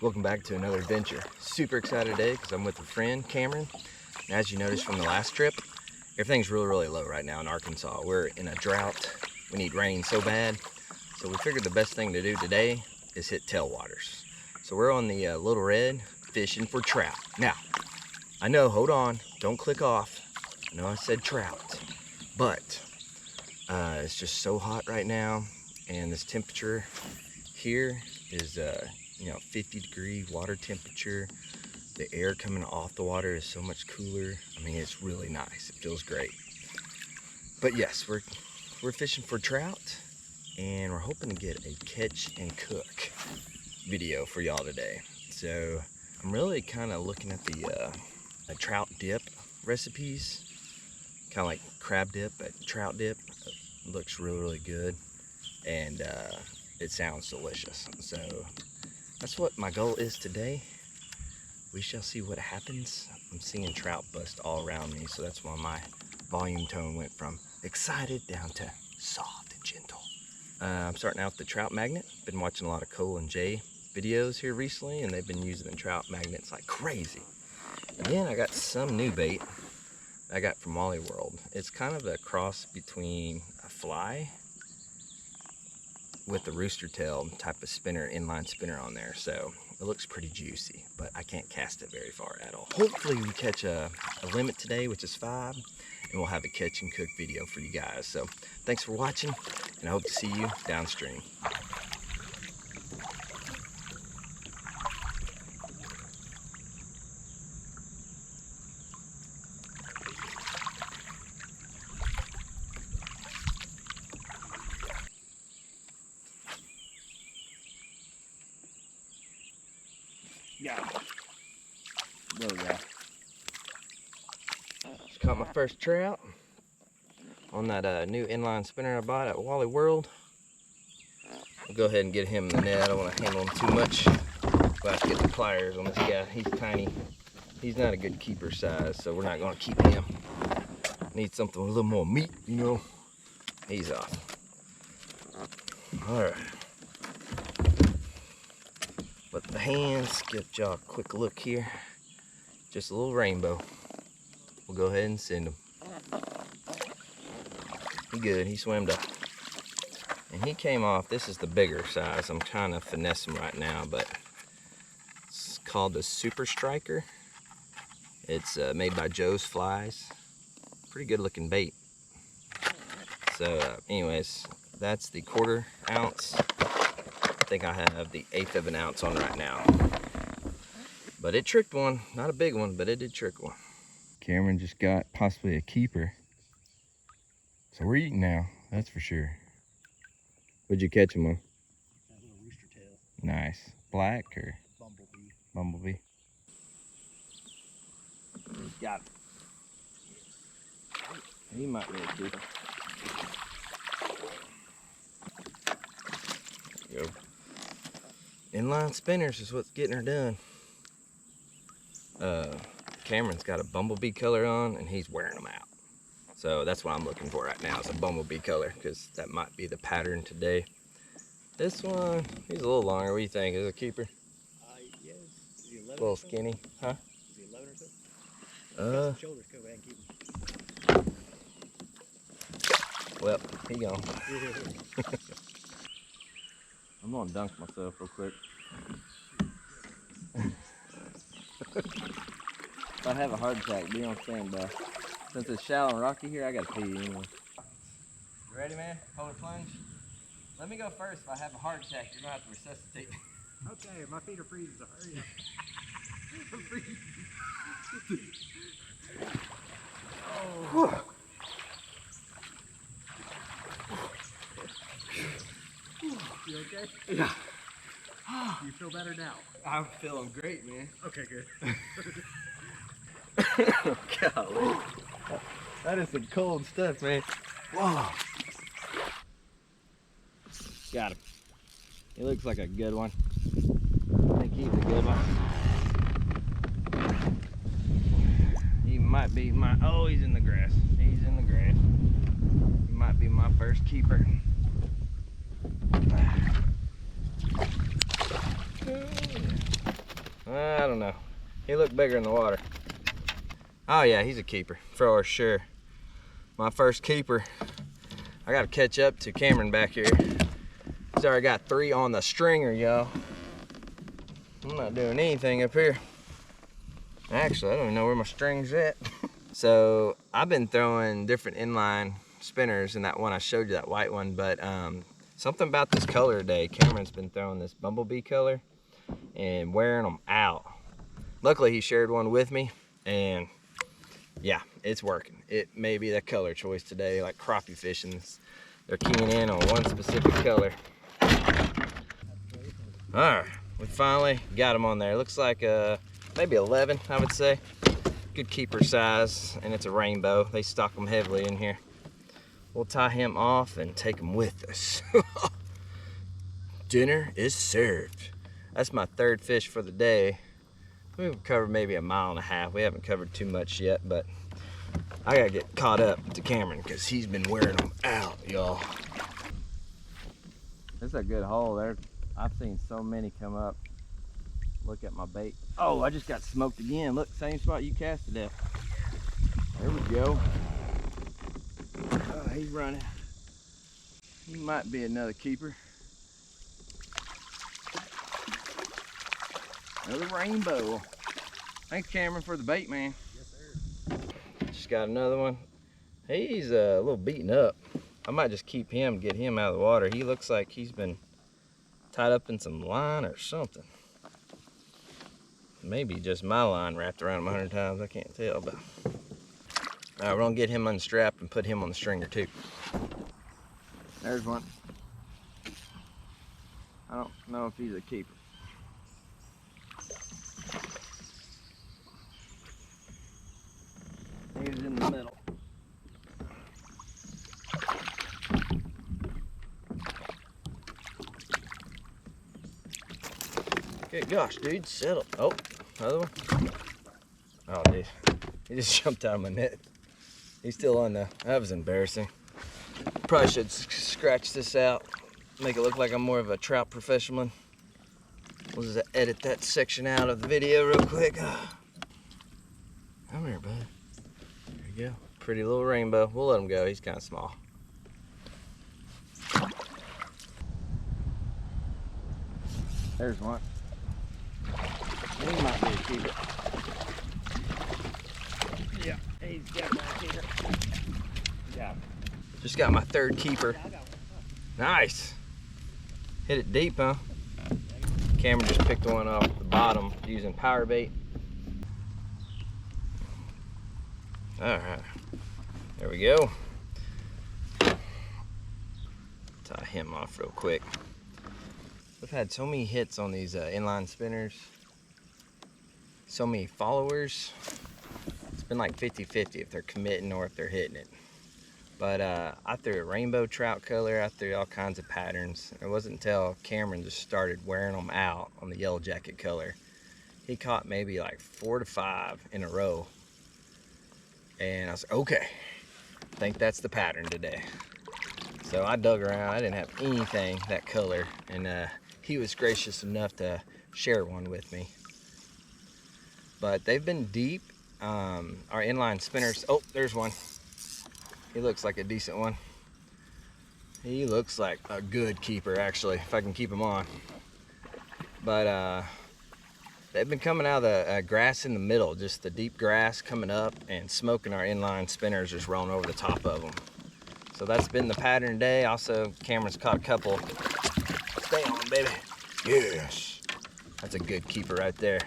Welcome back to another adventure. Super excited today because I'm with a friend, Cameron. And as you noticed from the last trip, everything's really low right now in Arkansas. We're in a drought. We need rain so bad. So we figured the best thing to do today is hit tailwaters. So we're on the Little Red fishing for trout. Now, I know, hold on, don't click off. I know I said trout, but it's just so hot right now, and this temperature here is 50-degree water temperature. The air coming off the water is so much cooler. I mean, it's really nice. It feels great. But yes, we're fishing for trout, and we're hoping to get a catch and cook video for y'all today. So I'm really kind of looking at the trout dip recipes, kind of like crab dip, but trout dip. It looks really good, and it sounds delicious. So that's what my goal is today. We shall see what happens. I'm seeing trout bust all around me, so that's why my volume tone went from excited down to soft and gentle. I'm starting out with the trout magnet. Been watching a lot of Cole and Jay videos here recently, and they've been using the trout magnets like crazy. And then I got some new bait I got from Wally World. It's kind of a cross between a fly with the rooster tail type of spinner, inline spinner on there. So it looks pretty juicy, but I can't cast it very far at all. Hopefully we catch a limit today, which is 5, and we'll have a catch and cook video for you guys. So thanks for watching, and I hope to see you downstream. Yeah. There we go. Just caught my first trout on that new inline spinner I bought at Wally World. I'll go ahead and get him in the net. I don't want to handle him too much. We'll have to get the pliers on this guy. He's tiny. He's not a good keeper size, so we're not going to keep him. Need something with a little more meat, you know. He's off. All right. But the hands, give y'all a quick look here. Just a little rainbow. We'll go ahead and send him. He good, he swam up. And he came off, this is the bigger size. I'm trying to finesse him right now, but it's called the Super Striker. It's made by Joe's Flies. Pretty good looking bait. So anyways, that's the 1/4 ounce. I think I have the 1/8 of an ounce on right now. But it tricked one. Not a big one, but it did trick one. Cameron just got possibly a keeper. So we're eating now, that's for sure. What'd you catch him on? A little rooster tail. Nice. Black or? Bumblebee. Bumblebee. Got him. He might be a keeper. There you go. Inline spinners is what's getting her done. Cameron's got a bumblebee color on, and he's wearing them out. So that's what I'm looking for right now, is a bumblebee color, because that might be the pattern today. This one, he's a little longer. What do you think? Is it a keeper? Yes. Is he 11 A little skinny, huh? Is he 11 or so? Shoulders, go ahead and keep him. Well, he gone. I'm gonna dunk myself real quick. If I have a heart attack, be on standby. Since it's shallow and rocky here, I gotta pee anyway. You ready, man? Hold a plunge. Let me go first. If I have a heart attack, you're gonna have to resuscitate me. Okay, my feet are freezing, so hurry up. I'm freezing. Oh. You okay? Yeah. You feel better now? I'm feeling great, man. Okay, good. Golly. That is some cold stuff, man. Whoa. Got him. He looks like a good one. I think he's a good one. He might be my, oh, he's in the grass. He's in the grass. He might be my first keeper. I don't know. He looked bigger in the water. Oh yeah, he's a keeper for sure. My first keeper. I gotta catch up to Cameron back here. He's already got 3 on the stringer, y'all. I'm not doing anything up here. Actually, I don't even know where my string's at. So I've been throwing different inline spinners in that one I showed you, that white one, but something about this color today. Cameron's been throwing this bumblebee color and wearing them out. Luckily he shared one with me, and yeah, it's working. It may be the color choice today, like crappie fishing. They're keying in on one specific color. All right, we finally got him on there. Looks like maybe 11, I would say. Good keeper size, and it's a rainbow. They stock them heavily in here. We'll tie him off and take him with us. Dinner is served. That's my 3rd fish for the day. We've covered maybe 1.5 miles. We haven't covered too much yet, but I gotta get caught up to Cameron because he's been wearing them out, y'all. This is a good hole there. I've seen so many come up. Look at my bait. Oh, I just got smoked again. Look, same spot you casted at. There we go. Oh, he's running. He might be another keeper. Another rainbow. Thanks, Cameron, for the bait, man. Yes, sir. Just got another one. He's a little beaten up. I might just keep him, get him out of the water. He looks like he's been tied up in some line or something. Maybe just my line wrapped around him 100 times. I can't tell, but all right, we're gonna get him unstrapped and put him on the stringer too. There's one. I don't know if he's a keeper. He's in the middle. Good gosh, dude, settle. Oh, another one. Oh, dude, he just jumped out of my net. He's still on though. That was embarrassing. Probably should scratch this out, make it look like I'm more of a trout professional. We'll just edit that section out of the video real quick. Come here, bud. There you go. Pretty little rainbow. We'll let him go. He's kind of small. There's one. He might be a keeper. Yeah, he's definitely a keeper. Yeah. Just got my 3rd keeper. Nice. Hit it deep, huh? Cameron just picked one off the bottom using power bait. All right, there we go. Tie him off real quick. We've had so many hits on these inline spinners. So many followers. It's been like 50-50 if they're committing or if they're hitting it. But I threw a rainbow trout color. I threw all kinds of patterns. It wasn't until Cameron just started wearing them out on the yellow jacket color. He caught maybe like 4 to 5 in a row. And I was like, okay, I think that's the pattern today. So I dug around. I didn't have anything that color. And he was gracious enough to share one with me. But they've been deep. Our inline spinners. Oh, there's one. He looks like a decent one. He looks like a good keeper, actually, if I can keep him on. But they've been coming out of the grass in the middle, just the deep grass coming up and smoking our inline spinners, just rolling over the top of them. So that's been the pattern today. Also, Cameron's caught a couple. Stay on, baby. Yes. That's a good keeper right there.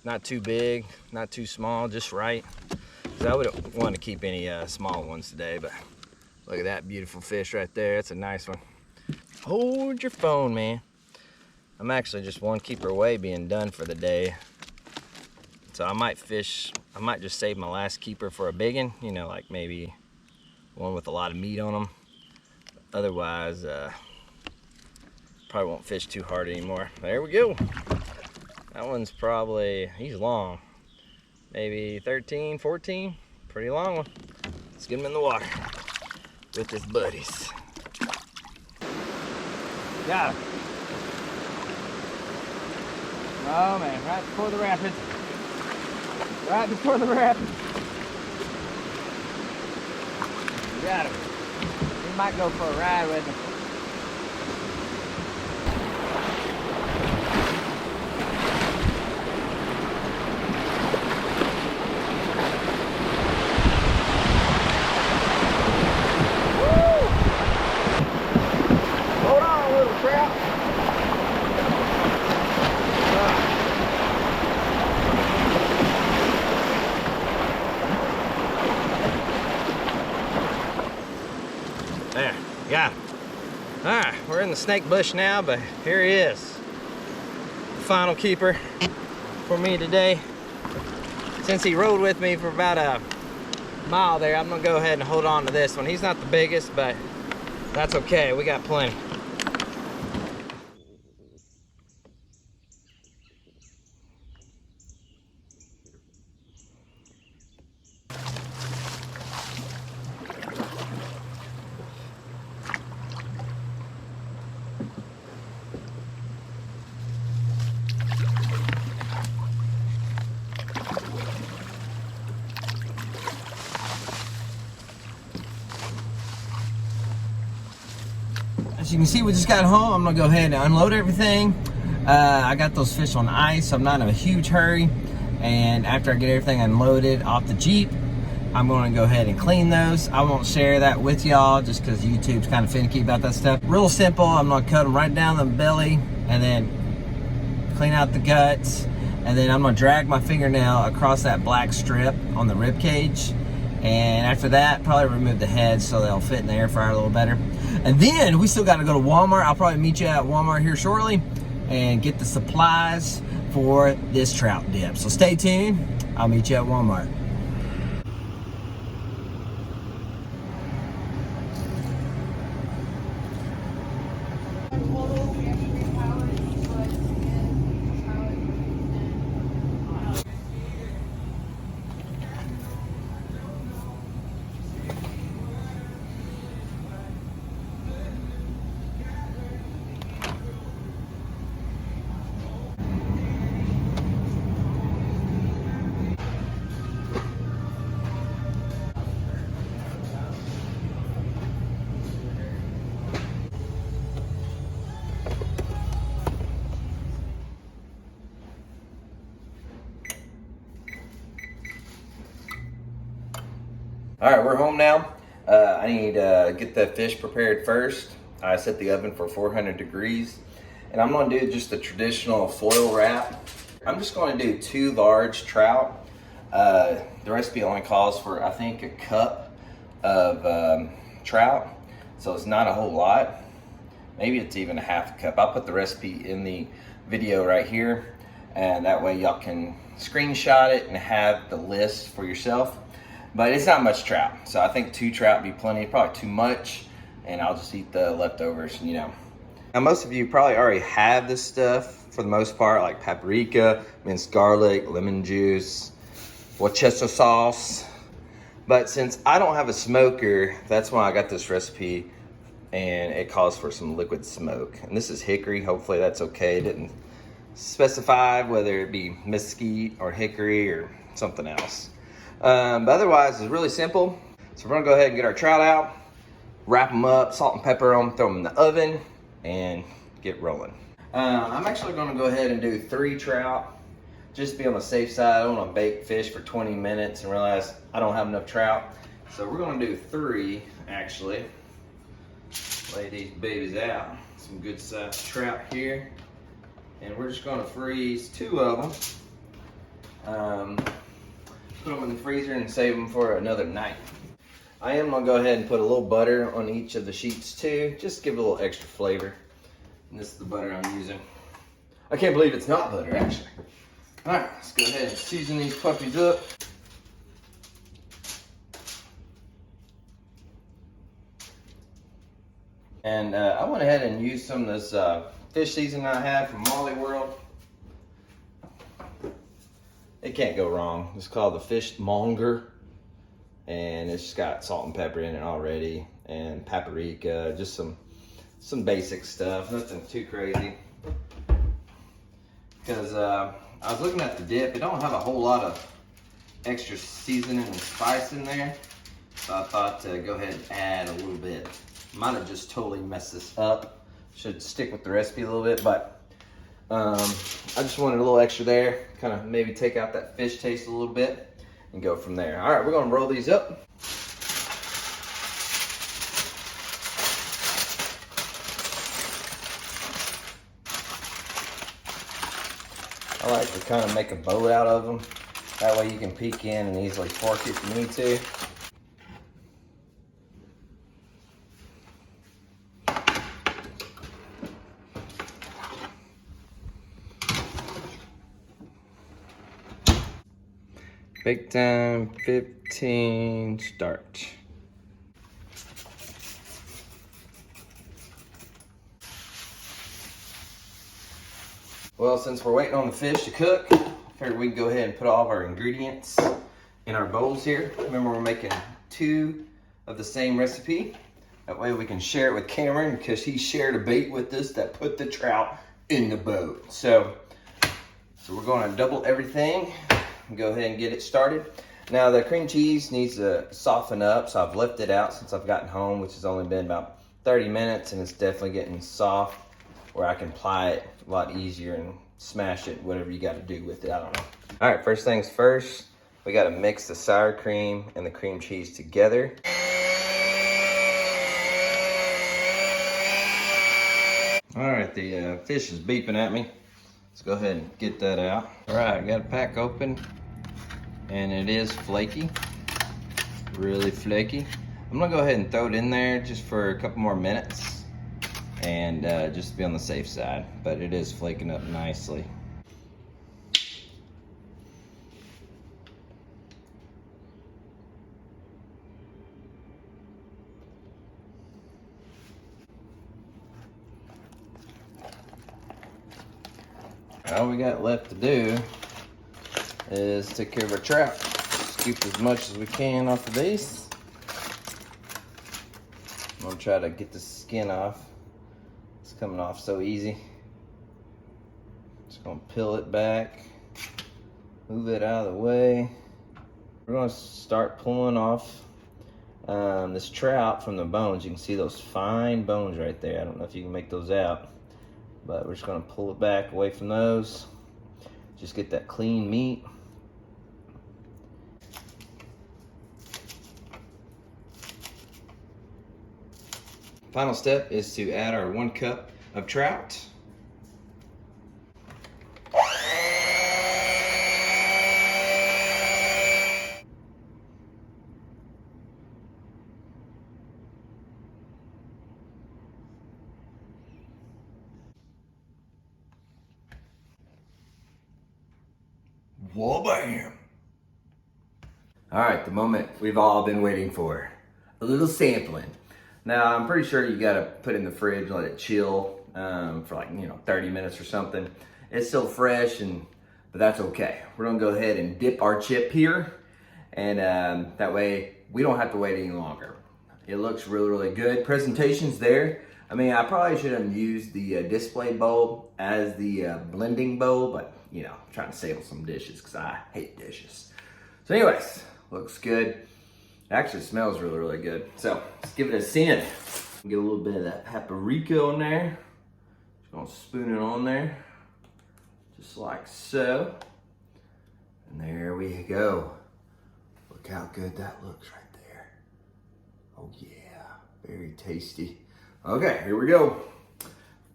Not too big, not too small, just right. So I wouldn't want to keep any small ones today, but look at that beautiful fish right there. That's a nice one. Hold your phone, man. I'm actually just one keeper away being done for the day. So I might just save my last keeper for a big one, you know, like maybe one with a lot of meat on them. Otherwise, probably won't fish too hard anymore. There we go. That one's probably, he's long. Maybe 13, 14, pretty long one. Let's get him in the water with his buddies. Got him. Oh man, right before the rapids. Right before the rapids. Got him. We might go for a ride with him. Woo! Hold on, little trout. There, got him. All right, we're in the snake bush now, but here he is. The final keeper for me today. Since he rode with me for about a mile there, I'm gonna go ahead and hold on to this one. He's not the biggest, but that's okay, we got plenty. As you can see, we just got home. I'm gonna go ahead and unload everything. I got those fish on ice, so I'm not in a huge hurry. And after I get everything unloaded off the Jeep, I'm gonna go ahead and clean those. I won't share that with y'all just because YouTube's kind of finicky about that stuff. Real simple, I'm gonna cut them right down the belly and then clean out the guts. And then I'm gonna drag my fingernail across that black strip on the rib cage. And after that, probably remove the heads so they'll fit in the air fryer a little better. And then we still gotta go to Walmart. I'll probably meet you at Walmart here shortly and get the supplies for this trout dip. So stay tuned, I'll meet you at Walmart. All right, we're home now. I need to get the fish prepared first. I set the oven for 400 degrees, and I'm gonna do just the traditional foil wrap. I'm just gonna do 2 large trout. The recipe only calls for, I think, a cup of trout, so it's not a whole lot. Maybe it's even a half a cup. I'll put the recipe in the video right here, and that way y'all can screenshot it and have the list for yourself. But it's not much trout, so I think 2 trout would be plenty, probably too much, and I'll just eat the leftovers, you know. Now, most of you probably already have this stuff for the most part, like paprika, minced garlic, lemon juice, Worcester sauce. But since I don't have a smoker, that's why I got this recipe, and it calls for some liquid smoke. And this is hickory, hopefully that's okay. It didn't specify whether it be mesquite or hickory or something else. But otherwise, it's really simple. So we're gonna go ahead and get our trout out, wrap them up, salt and pepper them, throw them in the oven, and get rolling. I'm actually gonna go ahead and do 3 trout, just to be on the safe side. I don't wanna bake fish for 20 minutes and realize I don't have enough trout. So we're gonna do 3, actually. Lay these babies out. Some good sized trout here. And we're just gonna freeze 2 of them. Put them in the freezer and save them for another night. I am gonna go ahead and put a little butter on each of the sheets too, just to give it a little extra flavor. And this is the butter I'm using. I can't believe it's not butter, actually. All right, let's go ahead and season these puppies up. And I went ahead and used some of this fish seasoning I had from Molly World. It can't go wrong. It's called the Fish Monger, and it's got salt and pepper in it already, and paprika, just some basic stuff, nothing too crazy. because I was looking at the dip. It don't have a whole lot of extra seasoning and spice in there. So I thought to go ahead and add a little bit. Might have just totally messed this up. Should stick with the recipe a little bit, but I just wanted a little extra there. Kind of maybe take out that fish taste a little bit and go from there. All right, we're gonna roll these up. I like to kind of make a boat out of them. That way you can peek in and easily fork it if you need to. Bake time 15, start. Well, since we're waiting on the fish to cook, I figured we can go ahead and put all of our ingredients in our bowls here. Remember, we're making 2 of the same recipe. That way we can share it with Cameron, because he shared a bait with us that put the trout in the boat. So we're going to double everything and go ahead and get it started. Now the cream cheese needs to soften up, so I've left it out since I've gotten home, which has only been about 30 minutes, and it's definitely getting soft where I can ply it a lot easier and smash it, whatever you got to do with it, I don't know. All right, first things first, we got to mix the sour cream and the cream cheese together. All right, the fish is beeping at me. Let's go ahead and get that out. All right, I got a pack open, and it is flaky, really flaky. I'm gonna go ahead and throw it in there just for a couple more minutes, and just to be on the safe side, but it is flaking up nicely. All we got left to do is take care of our trout. Scoop as much as we can off of these. I'm gonna try to get the skin off. It's coming off so easy. Just gonna peel it back, move it out of the way. We're gonna start pulling off this trout from the bones. You can see those fine bones right there. I don't know if you can make those out, but we're just gonna pull it back away from those. Just get that clean meat. Final step is to add our 1 cup of trout. Whoa, bam! All right, the moment we've all been waiting for. A little sampling. Now, I'm pretty sure you gotta put it in the fridge and let it chill for like, 30 minutes or something. It's still fresh, but that's okay. We're gonna go ahead and dip our chip here, and that way we don't have to wait any longer. It looks really, really good. Presentation's there. I mean, I probably should have used the display bowl as the blending bowl, but I'm trying to save some dishes because I hate dishes. So anyways, looks good. It actually smells really, really good. So let's give it a send. Get a little bit of that paprika on there. Just gonna spoon it on there, just like so. And there we go. Look how good that looks right there. Oh yeah, very tasty. Okay, here we go.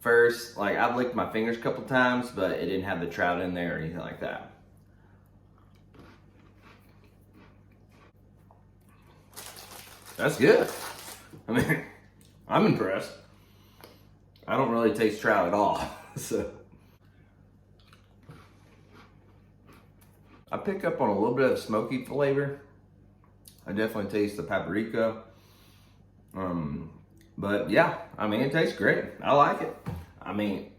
First, I've licked my fingers a couple times, but it didn't have the trout in there or anything like that. That's good. I mean, I'm impressed. I don't really taste trout at all, so. I pick up on a little bit of smoky flavor. I definitely taste the paprika. But yeah, I mean, it tastes great. I like it. I mean,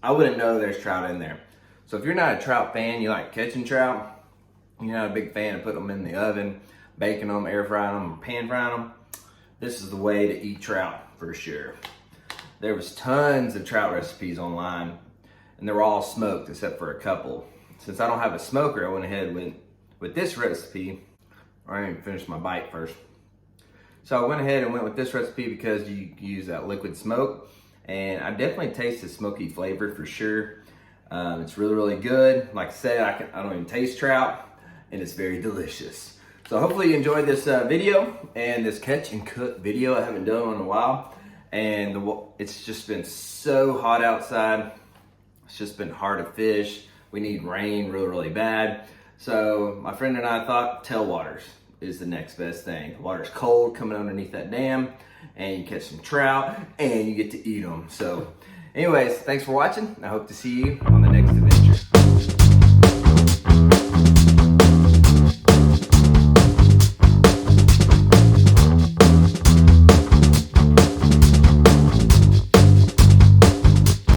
I wouldn't know there's trout in there. So if you're not a trout fan, you like catching trout, you're not a big fan of putting them in the oven, baking them, air frying them, or pan frying them, this is the way to eat trout for sure. There was tons of trout recipes online, and they were all smoked except for a couple. Since I don't have a smoker, I went ahead and went with this recipe. I didn't finish my bite first. So I went ahead and went with this recipe because you use that liquid smoke, and I definitely taste the smoky flavor for sure. It's really, really good. Like I said, I don't even taste trout, and it's very delicious. So hopefully you enjoyed this video and this catch and cook video. I haven't done one in a while, and it's just been so hot outside. It's just been hard to fish. We need rain really, really bad. So my friend and I thought tailwaters is the next best thing. The water's cold coming underneath that dam, and you catch some trout and you get to eat them. So anyways, thanks for watching. I hope to see you on the next video.